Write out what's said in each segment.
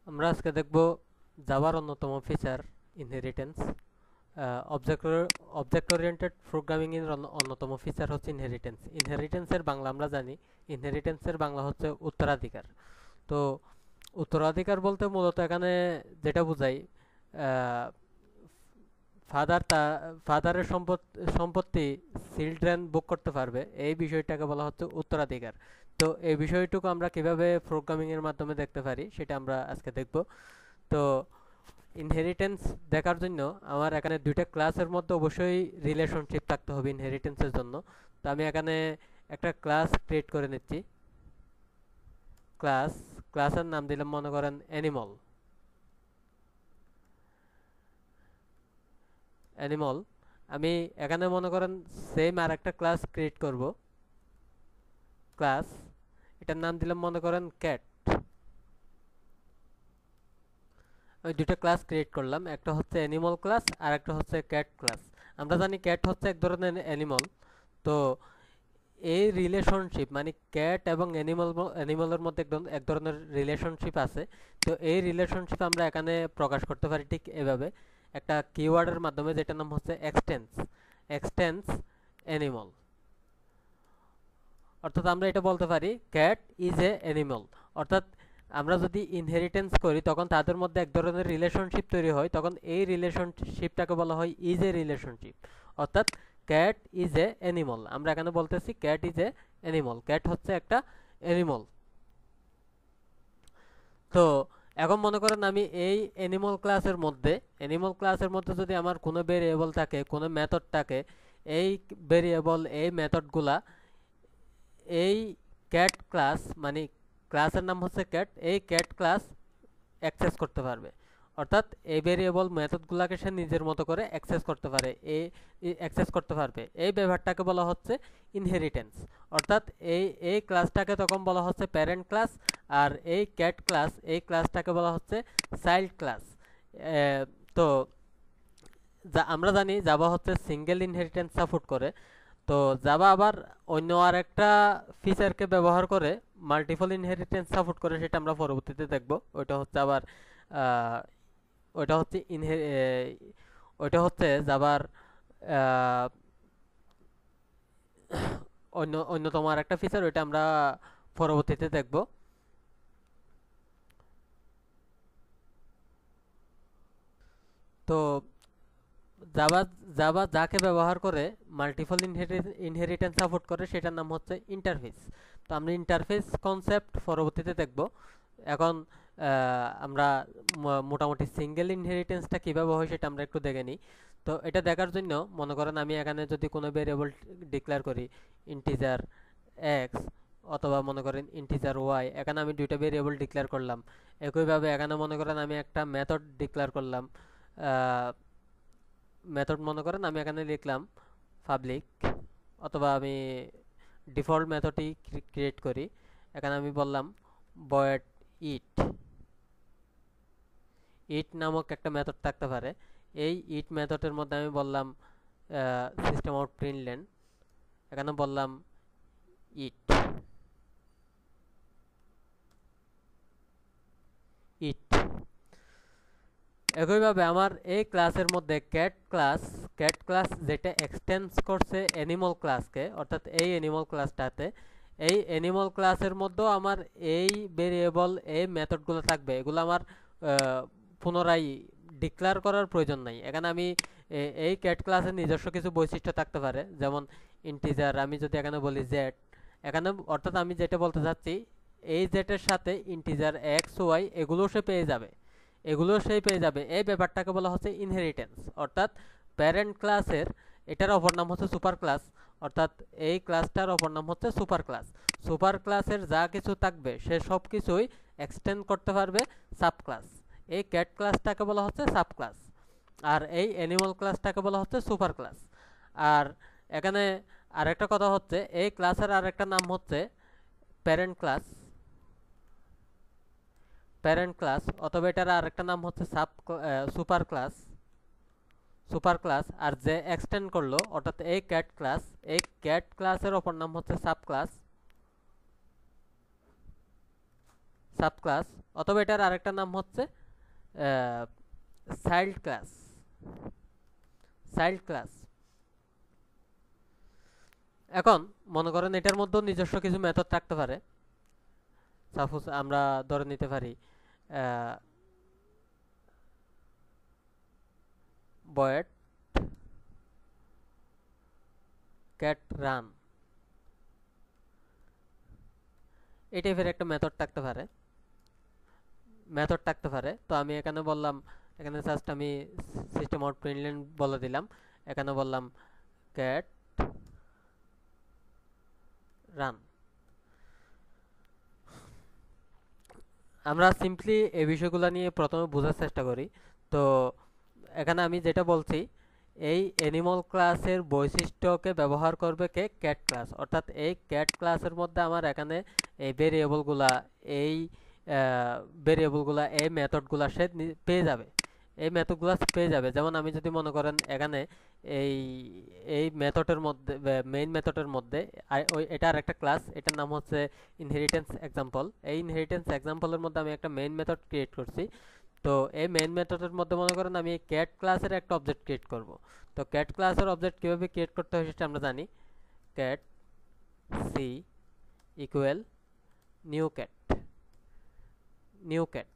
আমরা আজকে দেখব জাভার অন্যতম feature inheritance. Object object oriented programming এর অন্যতম ফিচার হচ্ছে ইনহেরিটেন্স। ইনহেরিটেন্সের বাংলা আমরা জানি, ইনহেরিটেন্সের বাংলা হচ্ছে উত্তরাধিকার। তো উত্তরাধিকার বলতে মূলত এখানে যেটা বোঝাই, ফাদার ফাদারের সম্পত্তি চিলড্রেন ভোগ করতে পারবে, এই বিষয়টাকে বলা হচ্ছে উত্তরাধিকার। তো এই বিষয়টুকু আমরা কিভাবে প্রোগ্রামিং এর মাধ্যমে দেখতে পারি সেটা আমরা আজকে দেখব। তো ইনহেরিটেন্স দেখার জন্য আমার এখানে দুইটা ক্লাসের মধ্যে অবশ্যই রিলেশনশিপ থাকতে হবে ইনহেরিটেন্সের জন্য। তো আমি এখানে একটা ক্লাস ক্রিয়েট করে নিচ্ছি। ক্লাস ক্লাসের নাম দিলাম মনে করেন অ্যানিমল। অ্যানিমল আমি এখানে মনে করেন সেম আর একটা ক্লাস ক্রিয়েট করব। ক্লাস এটার নাম দিলাম মনে করেন ক্যাট। আমি দুটো ক্লাস ক্রিয়েট করলাম, একটা হচ্ছে অ্যানিমাল ক্লাস আর একটা হচ্ছে ক্যাট ক্লাস। আমরা জানি ক্যাট হচ্ছে এক ধরনের অ্যানিমাল। তো এই রিলেশনশিপ মানে ক্যাট এবং অ্যানিমালের মধ্যে এক ধরনের রিলেশনশিপ আছে। তো এই রিলেশনশিপ আমরা এখানে প্রকাশ করতে পারি ঠিক এভাবে, একটা কিওয়ার্ডের মাধ্যমে, যেটার নাম হচ্ছে এক্সটেন্স। এক্সটেন্স অ্যানিমাল, অর্থাৎ আমরা এটা বলতে পারি ক্যাট ইজ এ অ্যানিমাল। অর্থাৎ আমরা যদি ইনহেরিটেন্স করি তখন তাদের মধ্যে এক ধরনের রিলেশনশিপ তৈরি হয়, তখন এই রিলেশনশিপটাকে বলা হয় ইজ এ রিলেশনশিপ। অর্থাৎ ক্যাট ইজ এ অ্যানিমাল, আমরা এখানে বলতেছি cat is a animal, cat হচ্ছে একটা অ্যানিমাল। তো এখন মনে করেন আমি এই অ্যানিমাল ক্লাসের মধ্যে যদি আমার কোনো ভেরিয়েবল থাকে, কোনো মেথড থাকে, এই ভেরিয়েবল এই মেথডগুলা এই ক্যাট ক্লাস মানে ক্লাসের নাম হচ্ছে ক্যাট, এই ক্যাট ক্লাস অ্যাক্সেস করতে পারবে। অর্থাৎ এই ভেরিয়েবল মেথডগুলোকে সে নিজের মতো করে অ্যাক্সেস করতে পারে, অ্যাক্সেস করতে পারবে। এই ব্যাপারটাকে বলা হচ্ছে ইনহেরিটেন্স। অর্থাৎ এই ক্লাসটাকে তখন বলা হচ্ছে প্যারেন্ট ক্লাস, আর এই ক্যাট ক্লাস এই ক্লাসটাকে বলা হচ্ছে চাইল্ড ক্লাস। তো আমরা জানি জাভা হচ্ছে সিঙ্গেল ইনহেরিটেন্স সাপোর্ট করে। তো জাভা আবার অন্য আর একটা ফিচারকে ব্যবহার করে মাল্টিপল ইনহেরিটেন্স সাপোর্ট করে, সেটা আমরা পরবর্তীতে দেখব। ওইটা হচ্ছে আবার আহ, ওইটা হচ্ছে ওইটা হচ্ছে জাভার অন্যতম আর একটা ফিচার, ওইটা আমরা পরবর্তীতে দেখব। তো জাভা জাভা যাকে ব্যবহার করে মাল্টিপল ইনহেরিটেন্স সাপোর্ট করে সেটার নাম হচ্ছে ইন্টারফেস। তো আমরা ইন্টারফেস কনসেপ্ট পরবর্তীতে দেখব। এখন আমরা মোটামুটি সিঙ্গেল ইনহেরিটেন্সটা কীভাবে হয় সেটা আমরা একটু দেখে নিই। তো এটা দেখার জন্য মনে করেন আমি এখানে যদি কোনো ভেরিয়েবল ডিক্লেয়ার করি, ইন্টিজার এক্স অথবা মনে করেন ইন্টিজার ওয়াই, এখানে আমি দুইটা ভেরিয়েবল ডিক্লেয়ার করলাম। একইভাবে এখানে মনে করেন আমি একটা মেথড ডিক্লেয়ার করলাম। মেথড মনে করেন আমি এখানে লিখলাম পাবলিক, অথবা আমি ডিফল্ট মেথডই ক্রিয়েট করি। এখানে আমি বললাম ভয়েড ইট। ইট নামক একটা মেথড থাকতে পারে। এই ইট মেথডের মধ্যে আমি বললাম সিস্টেম আউট প্রিন্টলেন, এখানে বললাম ইট ইট। একইভাবে আমার এই ক্লাসের মধ্যে ক্যাট ক্লাস যেটা এক্সটেন্স করছে অ্যানিমাল ক্লাসকে, অর্থাৎ এই অ্যানিমাল ক্লাসটাতে, এই অ্যানিমাল ক্লাসের মধ্যেও আমার এই ভেরিয়েবল এই মেথডগুলো থাকবে। এগুলো আমার পুনরায় ডিক্লেয়ার করার প্রয়োজন নাই। এখানে আমি এই ক্যাট ক্লাসের নিজস্ব কিছু বৈশিষ্ট্য থাকতে পারে, যেমন ইন্টিজার আমি যদি এখানে বলি জেড, এখানে অর্থাৎ আমি যেটা বলতে চাচ্ছি এই জেটের সাথে ইন্টিজার এক্স ওয়াই এগুলো সেই পেয়ে যাবে। এই ব্যাপারটাকে বলা হচ্ছে ইনহেরিটেন্স। অর্থাৎ প্যারেন্ট ক্লাসের এটার অপর নাম হচ্ছে সুপার ক্লাস, অর্থাৎ এই ক্লাসটার অপর নাম হচ্ছে সুপার ক্লাস। সুপার ক্লাসের যা কিছু থাকবে সে সব কিছুই এক্সটেন্ড করতে পারবে সাব ক্লাস। এই ক্যাট ক্লাসটাকে বলা হচ্ছে সাব ক্লাস, আর এই অ্যানিমাল ক্লাসটাকে বলা হচ্ছে সুপার ক্লাস। আর এখানে আরেকটা কথা হচ্ছে এই ক্লাসের আরেকটা নাম হচ্ছে প্যারেন্ট ক্লাস, অথবা এটার আরেকটা নাম হচ্ছে সুপার ক্লাস। আর যে এক্সটেন্ড করলো অর্থাৎ এই ক্যাট ক্লাসের অপর নাম হচ্ছে সাব ক্লাস, অথবা এটার আরেকটা নাম হচ্ছে চাইল্ড ক্লাস। Child class. এখন মনে করেন এটার মধ্যেও নিজস্ব কিছু মেথড থাকতে পারে। সাপোজ আমরা ধরে নিতে পারি void cat run, এই টাইপের একটা মেথড থাকতে পারে। তো আমি এখানে বললাম, এখানে জাস্ট আমি সিস্টেম আউট প্রিন্টলেন বলে দিলাম, এখানে বললাম cat run। আমরা সিম্পলি এই বিষয়গুলো নিয়ে প্রথমে বোঝার চেষ্টা করি। তো এখানে আমি যেটা বলছি, এই অ্যানিমাল ক্লাসের বৈশিষ্ট্যকে ব্যবহার করবে কে? Cat class. অর্থাৎ এই ক্যাট ক্লাসের মধ্যে আমার এখানে এই ভেরিয়েবলগুলা এই মেথডগুলা সে পেয়ে যাবে। যেমন আমি যদি মনে করেন এখানে এই এই মেথডের মধ্যে, মেইন মেথডের মধ্যে এটার একটা ক্লাস, এটার নাম হচ্ছে ইনহেরিটেন্স এক্সাম্পল। এই ইনহেরিটেন্স এক্সাম্পলের মধ্যে আমি একটা মেইন মেথড ক্রিয়েট করছি। তো এই মেইন মেথডের মধ্যে মনে করেন আমি ক্যাট ক্লাসের একটা অবজেক্ট ক্রিয়েট করব। তো ক্যাট ক্লাসের অবজেক্ট কীভাবে ক্রিয়েট করতে হয় সেটা আমরা জানি। Cat C equal new cat.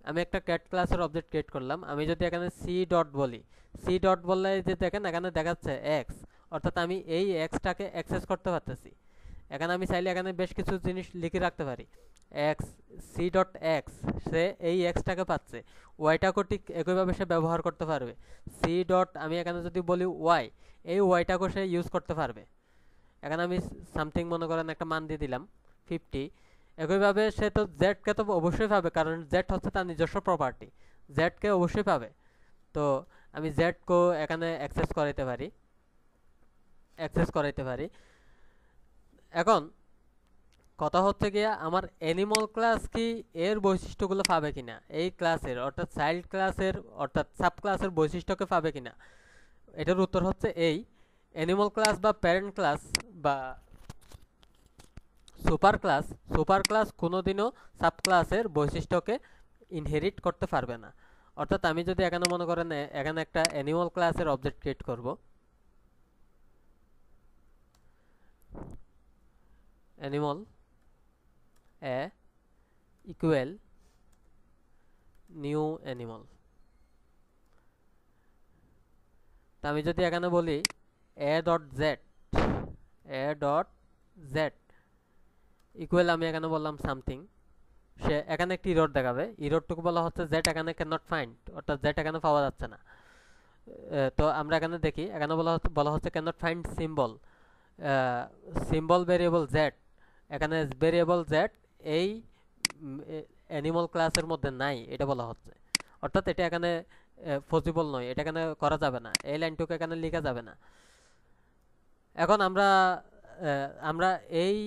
আমি একটা ক্যাট ক্লাসের অবজেক্ট ক্রিয়েট করলাম। আমি যদি এখানে সি ডট বলি, সি ডট বললে যে দেখেন এখানে দেখাচ্ছে এক্স, অর্থাৎ আমি এই এক্সটাকে অ্যাক্সেস করতে পারতেছি। এখানে আমি চাইলে এখানে বেশ কিছু জিনিস লিখে রাখতে পারি। এক্স সি ডট এক্স, সে এই এক্সটাকে পাচ্ছে, ওয়াইটাকেও ঠিক একইভাবে সে ব্যবহার করতে পারবে। সি ডট আমি এখানে যদি বলি ওয়াই, এই ওয়াইটাকেও সে ইউজ করতে পারবে। এখানে আমি সামথিং মনে করেন একটা মান দিয়ে দিলাম 50। একইভাবে সে তো জেডকে তো অবশ্যই পাবে, কারণ জেড হচ্ছে তার নিজস্ব প্রপার্টি, জেডকে অবশ্যই পাবে। তো আমি জেডকেও এখানে অ্যাক্সেস করাইতে পারি। এখন কথা হচ্ছে গিয়া আমার অ্যানিমাল ক্লাস কি এর বৈশিষ্ট্যগুলো পাবে কিনা, এই ক্লাসের অর্থাৎ চাইল্ড ক্লাসের অর্থাৎ সাব ক্লাসের বৈশিষ্ট্যকে পাবে কিনা। এটার উত্তর হচ্ছে এই অ্যানিমাল ক্লাস বা প্যারেন্ট ক্লাস বা সুপার ক্লাস কোনোদিনও সাব ক্লাসের বৈশিষ্ট্যকে ইনহেরিট করতে পারবে না। অর্থাৎ আমি যদি এখানে মনে করেন এখানে একটা অ্যানিমাল ক্লাসের অবজেক্ট ক্রিয়েট করব, অ্যানিমাল ইকুয়াল নিউ অ্যানিমাল। তা আমি যদি এখানে বলি এ ডট জেড ইকুয়াল, আমি এখানে বললাম সামথিং, সে এখানে একটি ইরর দেখাবে। ইররটুকু বলা হচ্ছে জেড এখানে ক্যান নট ফাইন্ড, অর্থাৎ জেড এখানে পাওয়া যাচ্ছে না। তো আমরা এখানে দেখি, এখানে বলা হচ্ছে can not find symbol variable Z. এখানে ভেরিয়েবল জেড এই অ্যানিমাল ক্লাসের মধ্যে নাই, এটা বলা হচ্ছে। অর্থাৎ এটা এখানে পসিবল নয়, এটা এখানে করা যাবে না, এই লাইনটুকু এখানে লেখা যাবে না। এখন আমরা এই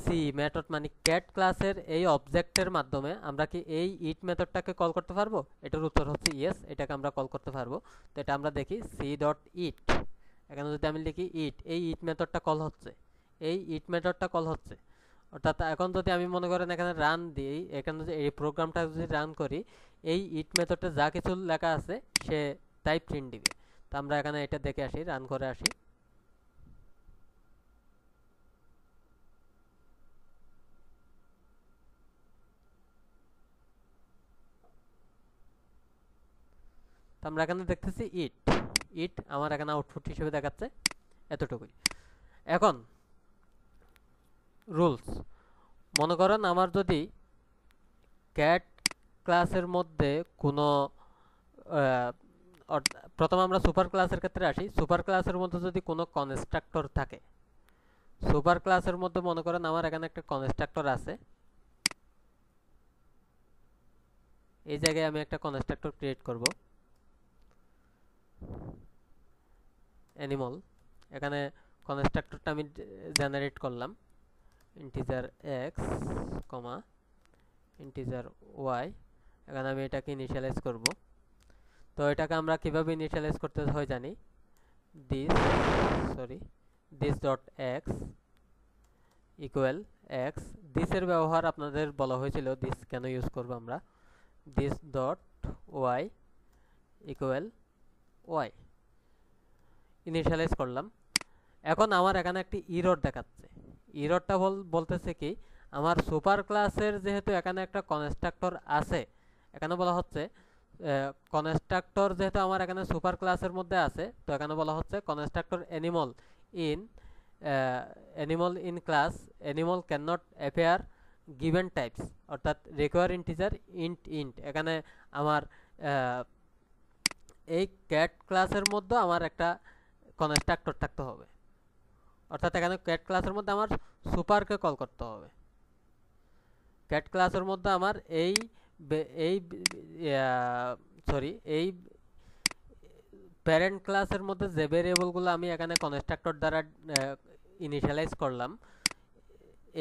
সি মেথড মানে ক্যাট ক্লাসের এই অবজেক্টের মাধ্যমে আমরা কি এই ইট মেথডটাকে কল করতে পারবো? এটার উত্তর হচ্ছে ইয়েস, এটাকে আমরা কল করতে পারবো। তো এটা আমরা দেখি সি ডট ইট, এখানে যদি আমি লিখি ইট, এই ইট মেথডটা কল হচ্ছে। অর্থাৎ এখন যদি আমি মনে করেন এখানে রান দিই, এখানে যদি এই প্রোগ্রামটা যদি রান করি, এই ইট মেথডে যা কিছু লেখা আছে সে তাই প্রিন্ট দিবে। তো আমরা এখানে এটা দেখে আসি, রান করে আসি। তো আমরা এখানে দেখতেছি ইট আমার এখানে আউটপুট হিসেবে দেখাচ্ছে, এতটুকুই। এখন রুলস, মনে করেন আমার যদি ক্যাট ক্লাসের মধ্যে কোনো প্রথমে আমরা সুপার ক্লাসের ক্ষেত্রে আসি। সুপার ক্লাসের মধ্যে যদি কোনো কনস্ট্রাক্টর থাকে, সুপার ক্লাসের মধ্যে মনে করেন আমার এখানে একটা কনস্ট্রাক্টর আছে, এই জায়গায় আমি একটা কনস্ট্রাক্টর ক্রিয়েট করব, অ্যানিমাল। এখানে কনস্ট্রাক্টরটা আমি জেনারেট করলাম, ইন্টিজার এক্স কমা ইন্টিজার ওয়াই। এখানে আমি এটাকে ইনিশিয়ালাইজ করব। তো এটাকে আমরা কিভাবে ইনিশিয়ালাইজ করতে হয় জানি, this dot X equal, X. দিসের ব্যবহার আপনাদের বলা হয়েছিল, দিস কেন ইউজ করব আমরা। This dot Y equal Y initialize করলাম। এখন আমার এখানে একটি ইরর দেখাচ্ছে। ইররটা বলতেছে কি, আমার সুপার ক্লাসের যেহেতু এখানে একটা কনস্ট্রাক্টর আছে, এখানে বলা হচ্ছে কনস্ট্রাক্টর যেহেতু আমার এখানে সুপার ক্লাসের মধ্যে আছে, তো এখানে বলা হচ্ছে constructor animal in class animal can not appear given types, অর্থাৎ রিকোয়ার ইন্টিজার ইন্ট। এখানে আমার এই ক্যাট ক্লাসের মধ্যে আমার একটা কনস্ট্রাক্টর থাকতে হবে, অর্থাৎ এখানে ক্যাট ক্লাসের মধ্যে আমার সুপারকে কল করতে হবে। ক্যাট ক্লাসের মধ্যে আমার এই এই প্যারেন্ট ক্লাসের মধ্যে যে ভেরিয়েবলগুলো আমি এখানে কনস্ট্রাক্টর দ্বারা ইনিশিয়ালাইজ করলাম,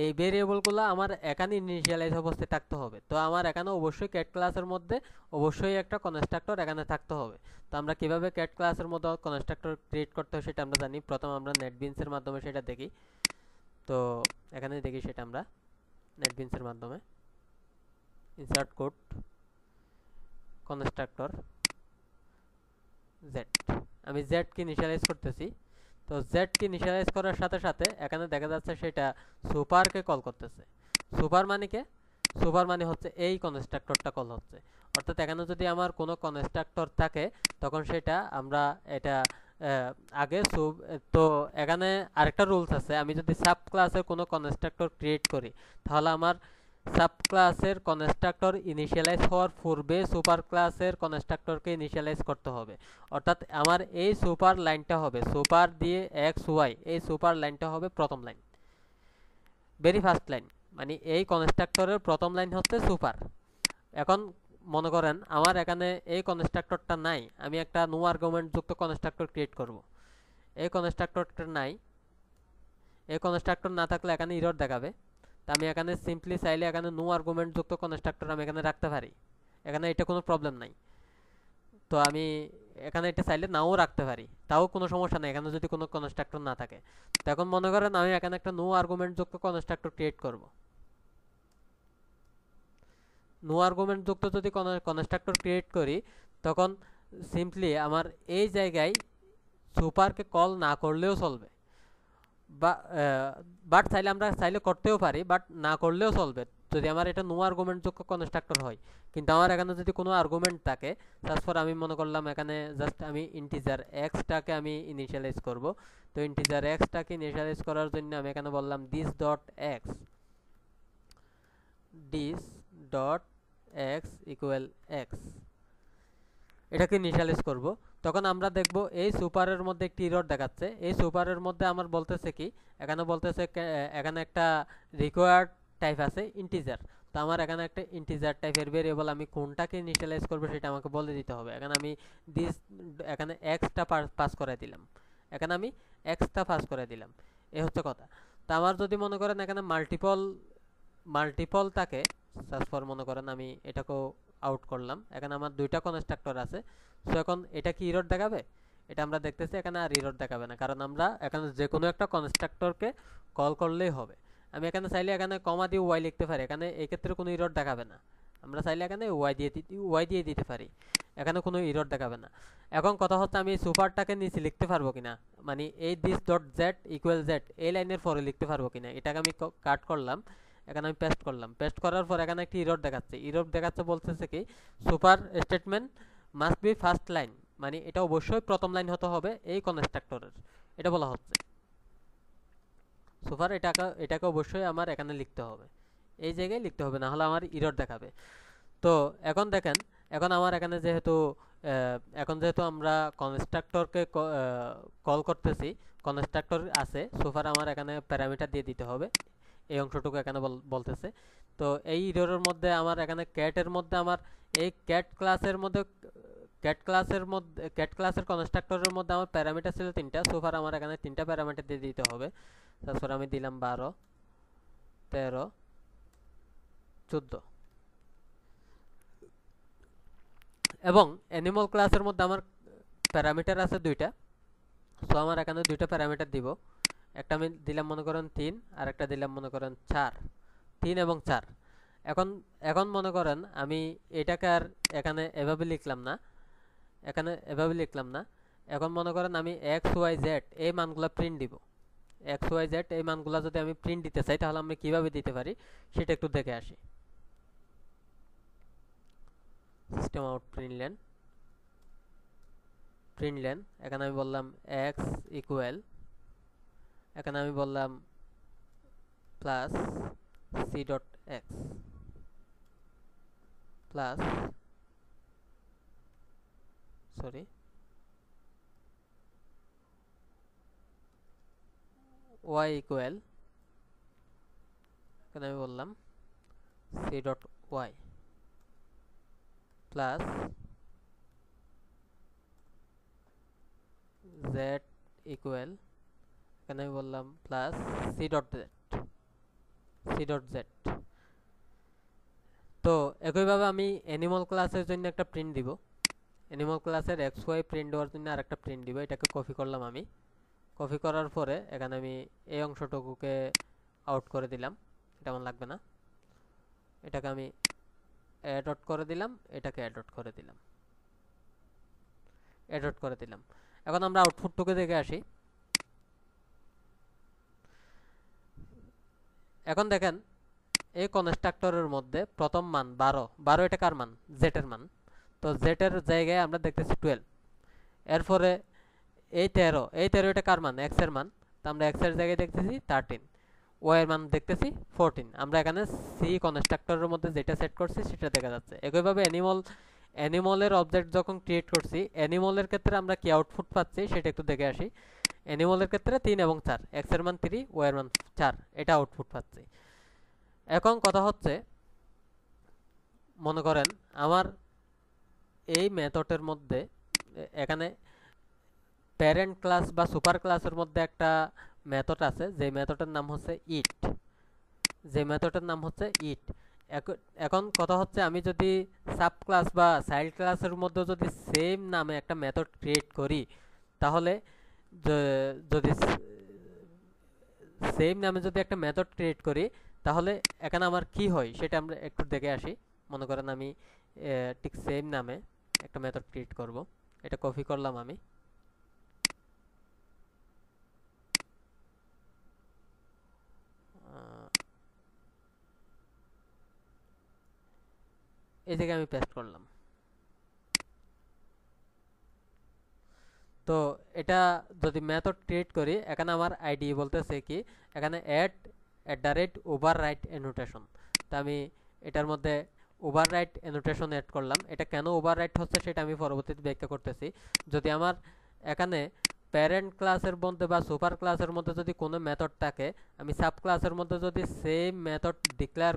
এই ভেরিয়েবলগুলো আমার এখানে ইনিশিয়ালাইজ অবস্থায় থাকতে হবে। তো আমার এখানে অবশ্যই ক্যাট ক্লাসের মধ্যে অবশ্যই একটা কনস্ট্রাক্টর এখানে থাকতে হবে। তো আমরা কিভাবে ক্যাট ক্লাসের মধ্যে কনস্ট্রাক্টর ক্রিয়েট করতে হয় সেটা আমরা জানি। প্রথম আমরা নেটবিনসের মাধ্যমে সেটা দেখি। তো এখানে দেখি সেটা আমরা নেটবিনসের মাধ্যমে ইনসার্ট কোড কনস্ট্রাক্টর জেড, আমি জেড কে ইনিশিয়ালাইজ করতেছি। তো জেড কে ইনিশিয়ালাইজ করার সাথে সাথে এখানে দেখা যাচ্ছে সেটা সুপারকে কল করতেছে। সুপার মানে কে? সুপার মানে হচ্ছে এই কনস্ট্রাক্টরটা কল হচ্ছে। অর্থাৎ এখানে যদি আমার কোনো কনস্ট্রাক্টর থাকে তখন সেটা আমরা এটা আগে তো এখানে আরেকটা রুলস আছে, আমি যদি সাব ক্লাসের কোনো কনস্ট্রাক্টর ক্রিয়েট করি তাহলে আমার সাব ক্লাসের কনস্ট্রাক্টর ইনিশিয়ালাইজ হওয়ার পূর্বে সুপার ক্লাসের কনস্ট্রাক্টরকে ইনিশিয়ালাইজ করতে হবে। অর্থাৎ আমার এই সুপার লাইনটা হবে সুপার দিয়ে এক্স ওয়াই, এই সুপার লাইনটা হবে প্রথম লাইন, ভেরি ফার্স্ট লাইন, মানে এই কনস্ট্রাক্টরের প্রথম লাইন হচ্ছে সুপার। এখন মনে করেন আমার এখানে এই কনস্ট্রাক্টরটা নাই, আমি একটা নো আর্গুমেন্ট যুক্ত কনস্ট্রাক্টর ক্রিয়েট করব। এই কনস্ট্রাক্টরটা নাই, এই কনস্ট্রাক্টর না থাকলে এখানে এরর দেখাবে। তো আমি এখানে সিম্পলি চাইলে এখানে নো আর্গুমেন্ট যুক্ত কনস্ট্রাক্টর আমি এখানে রাখতে পারি, এখানে এটা কোনো প্রবলেম নাই। তো আমি এখানে এটা চাইলে নাও রাখতে পারি, তাও কোনো সমস্যা নেই এখানে যদি কোনো কনস্ট্রাক্টর না থাকে। তো এখন মনে করেন আমি এখানে একটা নো আর্গুমেন্ট যুক্ত কনস্ট্রাক্টর ক্রিয়েট করব। নো আর্গুমেন্ট যুক্ত যদি কনস্ট্রাক্টর ক্রিয়েট করি তখন সিম্পলি আমার এই জায়গায় সুপারকে কল না করলেও চলবে, বাট চাইলে আমরা চাইলে করতেও পারি, বাট না করলেও চলবে যদি আমার এটা নো আর্গুমেন্ট যুক্ত কনস্ট্রাক্টর হয়। কিন্তু আমার এখানে যদি কোনো আর্গুমেন্ট থাকে, তারপর আমি মনে করলাম এখানে জাস্ট আমি ইন্টিজার এক্সটাকে আমি ইনিশিয়ালাইজ করব। তো ইন্টিজার এক্সটাকে ইনিশিয়ালাইজ করার জন্য আমি এখানে বললাম this dot X equal x, এটাকে ইনিশিয়ালাইজ করব। তখন আমরা দেখব এই সুপারের মধ্যে একটি এরর দেখাচ্ছে। এই সুপারের মধ্যে আমার বলতেছে কি, এখানে বলতেছে এখানে একটা রিকোয়ার্ড টাইপ আছে ইন্টিজার। তো আমার এখানে একটা ইন্টিজার টাইপের ভেরিয়েবল আমি কোনটাকে ইনিশিয়ালাইজ করব সেটা আমাকে বলে দিতে হবে। এখানে আমি এখানে এক্সটা পাস করে দিলাম, এখানে আমি এক্সটা পাস করে দিলাম, এই হচ্ছে কথা। তো আমার যদি মনে করেন এখানে মাল্টিপল থাকে, তারপর মনে করেন আমি এটাকেও আউট করলাম, এখানে আমার দুইটা কনস্ট্রাক্টর আছে। সো এখন এটা কি এরর দেখাবে? এটা আমরা দেখতেছি এখানে আর এরর দেখাবে না, কারণ আমরা এখানে যে কোনো একটা কনস্ট্রাক্টরকে কল করলেই হবে। আমি এখানে চাইলে এখানে কমা দিয়ে ওয়াই লিখতে পারি, এখানে এই ক্ষেত্রে কোনো এরর দেখাবে না। আমরা চাইলে এখানে ওয়াই দিয়ে দিতে পারি, এখানে কোনো এরর দেখাবে না। এখন কথা হচ্ছে আমি সুপারটাকে নিচে লিখতে পারবো কিনা, মানে এই this dot Z equal Z এই লাইনের পরে লিখতে পারবো কিনা। এটাকে আমি কাট করলাম, এখানে আমি পেস্ট করলাম। পেস্ট করার পর এখানে একটি এরর দেখাচ্ছে বলতেছে কি super statement must be first line, মানে এটা অবশ্যই প্রথম লাইন হতে হবে এই কনস্ট্রাক্টরের, এটা বলা হচ্ছে। সুপার এটাকে অবশ্যই আমার এখানে লিখতে হবে, এই জায়গায় লিখতে হবে, না হলে আমার এরর দেখাবে। তো এখন দেখেন, এখন আমার এখানে যেহেতু আমরা কনস্ট্রাক্টরকে কল করতেছি, কনস্ট্রাক্টর আছে, সুপার আমার এখানে প্যারামিটার দিয়ে দিতে হবে, এই অংশটুকু এখানে বলতেছে। তো এই এররের মধ্যে আমার এখানে ক্যাটের মধ্যে আমার এই ক্যাট ক্লাসের কনস্ট্রাক্টরের মধ্যে আমার প্যারামিটার ছিল 3টা, সুপার আমার এখানে 3টা প্যারামিটার দিয়ে দিতে হবে। তারপর আমি দিলাম 12, 13, 14। এবং অ্যানিমাল ক্লাসের মধ্যে আমার প্যারামিটার আছে 2টা, সো আমার এখানে 2টা প্যারামিটার দিব। একটা আমি দিলাম মনে করেন 3, আর একটা দিলাম মনে করেন 4, 3 এবং 4। এখন এখন মনে করেন আমি এটাকে আর এখানে এভাবে লিখলাম না, এখন মনে করেন আমি এক্স ওয়াই জেড এই মানগুলো প্রিন্ট দিব। এক্স ওয়াই জেড এই মানগুলো যদি আমি প্রিন্ট দিতে চাই তাহলে আমি কিভাবে দিতে পারি সেটা একটু দেখে আসি। সিস্টেম আউট প্রিন্টলেন এখানে আমি বললাম এক্স ইকুয়াল, এখানে আমি বললাম plus C dot X plus Y equal, এখানে আমি বললাম C dot Y plus Z equal, এখানে আমি বললাম প্লাস সি ডট জেড। তো একইভাবে আমি অ্যানিমাল ক্লাসের জন্য একটা প্রিন্ট দিব, অ্যানিমাল ক্লাসের এক্স ওয়াই প্রিন্ট দেওয়ার জন্য আর একটা প্রিন্ট দিব। এটাকে কপি করলাম, আমি কপি করার পরে এখানে আমি এই অংশটুকুকে আউট করে দিলাম, এটা আমার লাগবে না। এটাকে আমি অ্যাড আউট করে দিলাম, এটাকে অ্যাড আউট করে দিলাম। এখন আমরা আউটপুটটুকু দেখে আসি। এখন দেখেন এই কনস্ট্রাক্টরের মধ্যে প্রথম মান 12, এটা কার মান? জেটের মান। তো জেটের জায়গায় আমরা দেখতেছি 12। এরপরে এই 13 এটা কার মান? এক্স এর মান। তো আমরা এক্স এর জায়গায় দেখতেছি 13, ওয়াই এর মান দেখতেছি 14। আমরা এখানে সি কনস্ট্রাক্টরের মধ্যে যেটা সেট করছি সেটা দেখা যাচ্ছে। একইভাবে অ্যানিমলের অবজেক্ট যখন ক্রিয়েট করছি, অ্যানিমলের ক্ষেত্রে আমরা কি আউটপুট পাচ্ছি সেটা একটু দেখে আসি। অ্যানিমলের ক্ষেত্রে 3 এবং 4, এক্স এর মান 3, ওয়াই এর মান 4, এটা আউটপুট পাচ্ছি। এখন কথা হচ্ছে, মনে করেন আমার এই মেথডের মধ্যে এখানে প্যারেন্ট ক্লাস বা সুপার ক্লাসের মধ্যে একটা মেথড আছে, যে মেথডের নাম হচ্ছে ইট। এখন কথা হচ্ছে, আমি যদি সাব ক্লাস বা চাইল্ড ক্লাসের মধ্যে যদি সেম নামে একটা মেথড ক্রিয়েট করি, তাহলে যদি সেম নামে যদি একটা মেথড ক্রিয়েট করি তাহলে এখানে আমার কি হয় সেটা আমরা একটু দেখে আসি। মনে করেন আমি ঠিক সেম নামে একটা মেথড ক্রিয়েট করব, এটা কপি করলাম আমি। এই জায়গায় আমি পেস্ট করলাম। তো এটা যদি মেথড ক্রিয়েট করি, এখানে আমার আইডি বলতেছে কি, এখানে ওভাররাইট অ্যানোটেশন। তো আমি এটার মধ্যে ওভাররাইট অ্যানোটেশন অ্যাড করলাম। এটা কেন ওভাররাইট হচ্ছে সেটা আমি পরবর্তীতে ব্যাখ্যা করতেছি। যদি আমার এখানে প্যারেন্ট ক্লাসের মধ্যে বা সুপার ক্লাসের মধ্যে যদি কোনো মেথড থাকে, আমি সাব ক্লাসের মধ্যে যদি সেম মেথড ডিক্লেয়ার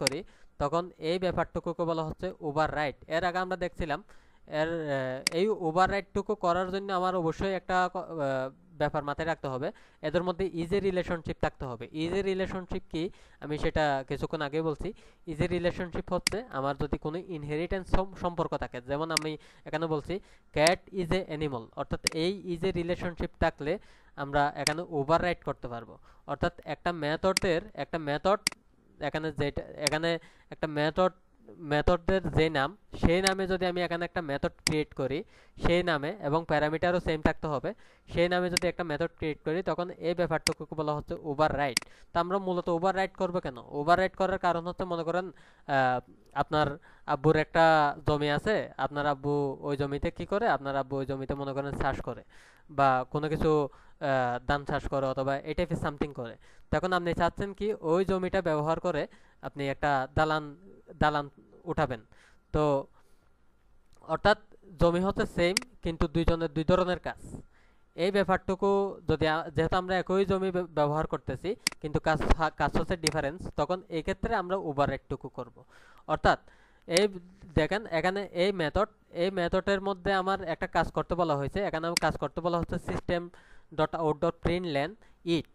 করি, তখন এই ব্যাপারটুকুকে বলা হচ্ছে ওভাররাইট। এর আগে আমরা দেখছিলাম এই ওভাররাইটটুকু করার জন্য আমার অবশ্যই একটা ব্যাপার মাথায় রাখতে হবে, এদের মধ্যে ইজি রিলেশনশিপ থাকতে হবে। ইজি রিলেশনশিপ কি আমি সেটা কিছুক্ষণ আগে বলছি। ইজি রিলেশনশিপ হচ্ছে আমার যদি কোনো ইনহেরিটেন্স সম্পর্ক থাকে, যেমন আমি এখানে বলছি ক্যাট ইজ এ অ্যানিমাল, অর্থাৎ এই ইজি রিলেশনশিপ থাকলে আমরা এখানে ওভাররাইট করতে পারবো। অর্থাৎ একটা মেথড এখানে একটা মেথডের যে নাম, সেই নামে যদি আমি এখানে একটা মেথড ক্রিয়েট করি, সেই নামে এবং প্যারামিটারও সেম থাকতে হবে, সেই নামে যদি একটা মেথড ক্রিয়েট করি, তখন এই ব্যাপারটুকু বলা হচ্ছে ওভাররাইট। তো আমরা মূলত ওভাররাইট করব কেন? ওভাররাইট করার কারণ হচ্ছে, মনে করেন আপনার আব্বুর একটা জমি আছে, আপনার আব্বু ওই জমিতে কি করে, আপনার আব্বু ওই জমিতে মনে করেন চাষ করে বা কোনো কিছু ধান চাষ করে অথবা এই টাইপের সামথিং করে। তখন আপনি চাচ্ছেন কি ওই জমিটা ব্যবহার করে আপনি একটা দালান উঠাবেন। তো অর্থাৎ জমি হচ্ছে সেম, কিন্তু দুইজনের দুই ধরনের কাজ। এই ব্যাপারটুকু যদি যেহেতু আমরা একই জমি ব্যবহার করতেছি কিন্তু কাজ হচ্ছে ডিফারেন্স, তখন এই ক্ষেত্রে আমরা ওভাররাইটটুকু করব। অর্থাৎ এই দেখেন এখানে এই মেথডের মধ্যে আমার একটা কাজ করতে বলা হয়েছে, এখানে আমি কাজ করতে বলা হচ্ছে সিস্টেম ডট আউট ডট প্রিন্টলেন ইট।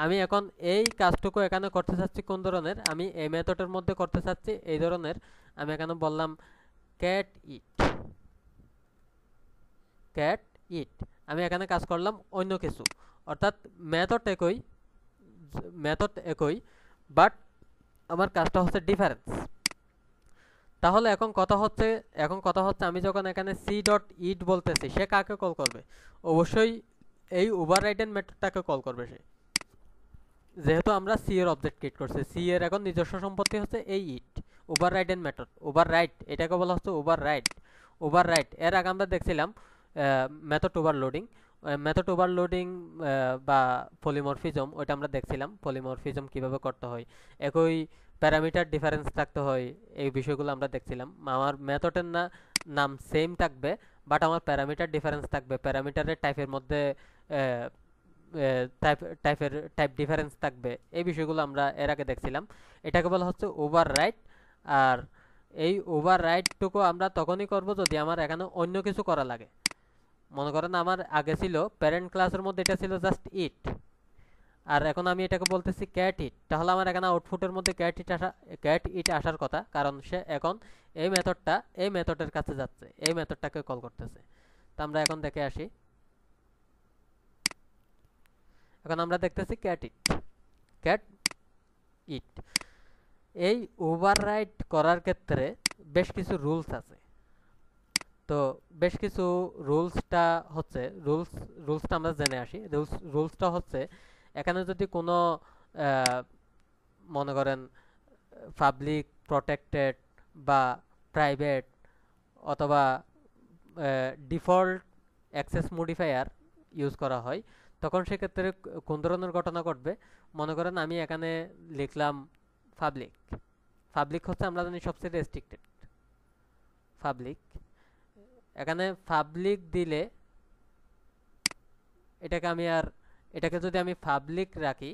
আমি এখন এই কাজটুকু এখানে করতে চাচ্ছি কোন ধরনের, আমি এই মেথডের মধ্যে করতে চাচ্ছি এই ধরনের। আমি এখানে বললাম ক্যাট ইট। আমি এখানে কাজ করলাম অন্য কিছু, অর্থাৎ মেথড একই বাট আমার কাজটা হচ্ছে ডিফারেন্স। তাহলে এখন কথা হচ্ছে আমি যখন এখানে সি ডট ইট বলতেছি, সে কাকে কল করবে? অবশ্যই এই ওভাররাইডেন মেথডটাকে কল করবে সে, যেহেতু আমরা সি এর অবজেক্ট ক্রিয়েট করছি। সি এর এখন নিজস্ব সম্পত্তি হচ্ছে এই ইট। ওভাররাইডেন মেথড, ওভাররাইড, এটাকে বলা হচ্ছে ওভাররাইড। এর আগে আমরা দেখছিলাম মেথড ওভারলোডিং। মেথড ওভারলোডিং বা পলিমরফিজম, ওইটা আমরা দেখছিলাম পলিমরফিজম কিভাবে করতে হয়, একই প্যারামিটার ডিফারেন্স থাকতে হয়, এই বিষয়গুলো আমরা দেখছিলাম। আমার মেথডের নাম সেম থাকবে, বাট আমার প্যারামিটার ডিফারেন্স থাকবে, প্যারামিটারের টাইপের মধ্যে টাইপ ডিফারেন্স থাকবে, এই বিষয়গুলো আমরা এর আগে দেখছিলাম। এটাকে বলা হচ্ছে ওভাররাইড। আর এই ওভাররাইডটুকু আমরা তখনই করব যদি আমার এখানে অন্য কিছু করা লাগে। মনে করেন আমার আগে ছিল প্যারেন্ট ক্লাসের মধ্যে এটা ছিল জাস্ট ইট, আর এখন আমি এটাকে বলতেছি ক্যাট ইট, তাহলে আমার এখানে আউটপুটের মধ্যে ক্যাট ইট আসার কথা, কারণ সে এখন এই মেথডের কাছে যাচ্ছে, এই মেথডটাকে কল করতেছে। তো আমরা এখন দেখে আসি। এখন আমরা দেখতেছি ক্যাট ইট। এই ওভাররাইড করার ক্ষেত্রে বেশ কিছু রুলস আছে। তো বেশ কিছু রুলসটা আমরা জেনে আসি। রুলসটা হচ্ছে, এখানে যদি কোনো মনে করেন পাবলিক, প্রটেক্টেড বা প্রাইভেট অথবা ডিফল্ট অ্যাক্সেস মডিফায়ার ইউজ করা হয়, তখন সেক্ষেত্রে কোন ধরনের ঘটনা ঘটবে? মনে করেন আমি এখানে লিখলাম পাবলিক হচ্ছে আমরা জানি সবচেয়ে রেস্ট্রিক্টেড পাবলিক। এখানে পাবলিক দিলে এটাকে যদি আমি পাবলিক রাখি,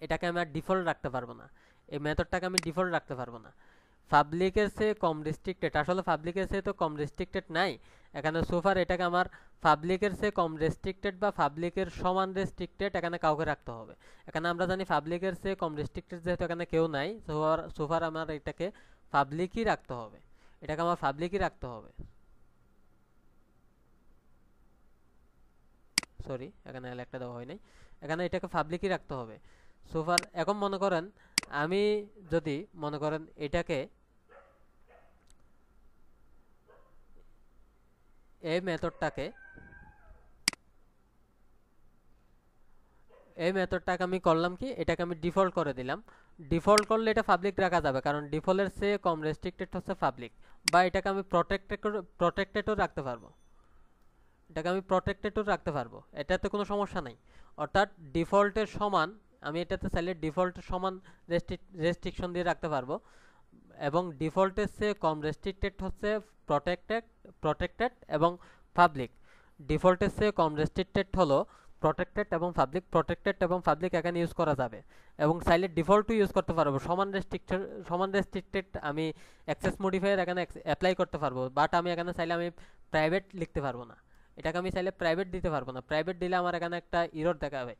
এটাকে আমি আর ডিফল্ট রাখতে পারবো না, এই মেথডটাকে আমি ডিফল্ট রাখতে পারবো না। পাবলিকের চেয়ে কম রেস্ট্রিক্টেড, আসলে পাবলিকের চেয়ে তো কম রেস্ট্রিক্টেড নাই এখানে সোফার, এটাকে আমার পাবলিকের চেয়ে কম রেস্ট্রিক্টেড বা পাবলিকের সমান রেস্ট্রিক্টেড এখানে কাউকে রাখতে হবে। এখানে আমরা জানি পাবলিকের চেয়ে কম রেস্ট্রিক্টেড যেহেতু এখানে কেউ নাই, সোফার আমার এটাকে পাবলিকই রাখতে হবে, এটাকে আমার পাবলিকই রাখতে হবে। সরি, এখানে একটা দেওয়া হয় নাই, এখানে এটাকে পাবলিকই রাখতে হবে সোফার। এখন মনে করেন আমি যদি মনে করেন এটাকে এই মেথডটাকে আমি করলাম কি, এটাকে আমি ডিফল্ট করে দিলাম। ডিফল্ট করলে এটা পাবলিক রাখা যাবে, কারণ ডিফল্টের চেয়ে কম রেস্ট্রিক্টেড হচ্ছে পাবলিক। বা এটাকে আমি প্রটেক্টেডও রাখতে পারবো, এটাতে কোনো সমস্যা নাই। অর্থাৎ ডিফল্টের সমান, আমি এটাতে চাইলে ডিফল্টের সমান রেস্ট্রিকশন দিয়ে রাখতে পারবো। এবং ডিফল্টের চেয়ে কম রেস্ট্রিক্টেড হচ্ছে প্রটেক্টেড এবং পাবলিক। ডিফল্টের চেয়ে কম রেস্ট্রিক্টেড হলো প্রটেক্টেড এবং পাবলিক এখানে ইউজ করা যাবে, এবং চাইলে ডিফল্টও ইউজ করতে পারবো। সমান রেস্ট্রিক্টেড আমি অ্যাক্সেস মডিফায়ার এখানে অ্যাপ্লাই করতে পারবো, বাট আমি এখানে চাইলে আমি প্রাইভেট লিখতে পারবো না, এটাকে আমি চাইলে প্রাইভেট দিতে পারবো না। প্রাইভেট দিলে আমার এখানে একটা ইরর দেখাবে।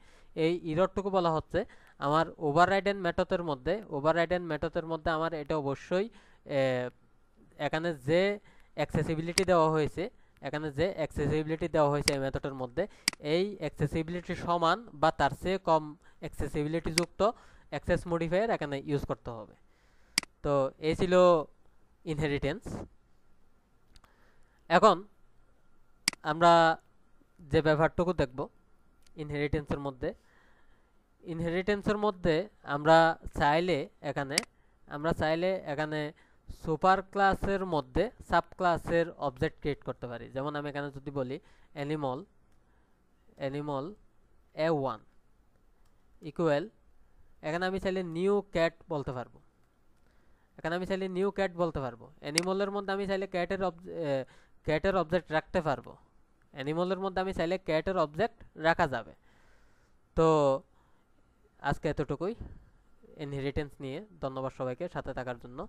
এই ইররটুকু বলা হচ্ছে আমার ওভাররাইডেন মেথডের মধ্যে আমার এটা অবশ্যই এখানে যে অ্যাক্সেসিবিলিটি দেওয়া হয়েছে এই মেথডের মধ্যে, এই অ্যাক্সেসিবিলিটি সমান বা তার চেয়ে কম অ্যাক্সেসিবিলিটি যুক্ত অ্যাক্সেস মডিফায়ার এখানে ইউজ করতে হবে। তো এই ছিল ইনহেরিটেন্স। এখন আমরা যে ব্যাপারটুকু দেখব ইনহেরিটেন্সের মধ্যে আমরা চাইলে এখানে সুপার ক্লাসের মধ্যে সাব ক্লাসের অবজেক্ট ক্রিয়েট করতে পারি। যেমন আমি এখানে যদি বলি অ্যানিমল A1 ইকুয়াল, এখানে আমি চাইলে নিউ ক্যাট বলতে পারবো। অ্যানিমলের মধ্যে আমি চাইলে ক্যাটের অবজেক্ট রাখতে পারবো। রাখা যাবে। তো আজকে এতটুকুই ইনহেরিটেন্স নিয়ে। ধন্যবাদ সবাইকে সাথে থাকার জন্য।